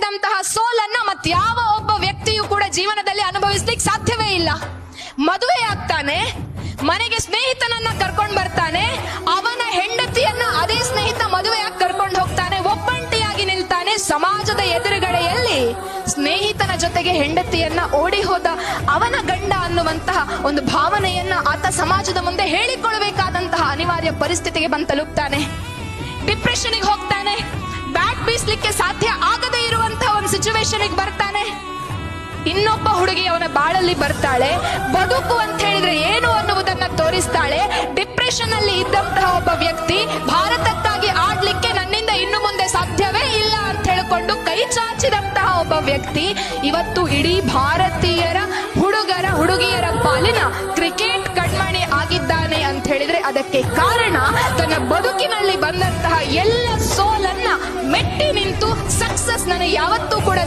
ಅನುಭವಿಸಿದಂತಹ ಸೋಲನ್ನ ಮತ್ಯಾವ ಒಬ್ಬ ವ್ಯಕ್ತಿಯು ಕೂಡ ಜೀವನದಲ್ಲಿ ಅನುಭವಿಸ್ಲಿಕ್ಕೆ ಸಾಧ್ಯವೇ ಇಲ್ಲ. ಮದುವೆ ಆಗ್ತಾನೆ, ಮನೆಗೆ ಸ್ನೇಹಿತನನ್ನ ಕರ್ಕೊಂಡು ಬರ್ತಾನೆ, ಅವನ ಹೆಂಡತಿಯನ್ನ ಅದೇ ಸ್ನೇಹಿತ ಮದುವೆಯಾಗಿ ಕರ್ಕೊಂಡು ಹೋಗ್ತಾನೆ, ಒಬ್ಬಂಟಿಯಾಗಿ ನಿಲ್ತಾನೆ. ಸಮಾಜದ ಎದುರುಗಡೆಯಲ್ಲಿ ಸ್ನೇಹಿತನ ಜೊತೆಗೆ ಹೆಂಡತಿಯನ್ನ ಓಡಿ ಹೋದ ಅವನ ಗಂಡ ಅನ್ನುವಂತಹ ಒಂದು ಭಾವನೆಯನ್ನ ಆತ ಸಮಾಜದ ಮುಂದೆ ಹೇಳಿಕೊಳ್ಳಬೇಕಾದಂತಹ ಅನಿವಾರ್ಯ ಪರಿಸ್ಥಿತಿಗೆ ಬಂದು ತಲುಪ್ತಾನೆ. ಡಿಪ್ರೆಷನ್ಗೆ ಹೋಗ್ತಾನೆ, ಬ್ಯಾಟ್ ಬೀಸ್ಲಿಕ್ಕೆ ಸಾಧ್ಯ ಆಗದೇ ಇರುವಂತಹ ಒಂದು ಸಿಚುವೇಶನ್ ಬರ್ತಾನೆ. ಇನ್ನೊಬ್ಬ ಹುಡುಗಿ ಅವನ ಬಾಳಲ್ಲಿ ಬರ್ತಾಳೆ, ಬದುಕು ಅಂತ ಹೇಳಿದ್ರೆ ಏನು ಅನ್ನುವುದನ್ನ ತೋರಿಸ್ತಾಳೆ. ಡಿಪ್ರೆಷನ್ ಅಲ್ಲಿ ಇದ್ದಂತಹ ಒಬ್ಬ ವ್ಯಕ್ತಿ ಭಾರತಕ್ಕಾಗಿ ಆಡ್ಲಿಕ್ಕೆ ನನ್ನಿಂದ ಇನ್ನು ಮುಂದೆ ಸಾಧ್ಯವೇ ಇಲ್ಲ ಅಂತ ಹೇಳಿಕೊಂಡು ಕೈ ಚಾಚಿದಂತಹ ಒಬ್ಬ ವ್ಯಕ್ತಿ ಇವತ್ತು ಇಡೀ ಭಾರತೀಯರ ಹುಡುಗಿಯರ ಪಾಲಿನ ಕ್ರಿಕೆಟ್ ಕಣ್ಮಣಿ ಆಗಿದ್ದಾನೆ ಅಂತ ಹೇಳಿದ್ರೆ ಅದಕ್ಕೆ ಕಾರಣ ತನ್ನ ಬದುಕಿನಲ್ಲಿ ಬಂದಂತಹ ಎಲ್ಲ ಸೋಲನ್ನ ಮೆಟ್ಟಿ ನಿಂತು ಸಕ್ಸಸ್ ನನಗೆ ಯಾವತ್ತೂ ಕೂಡ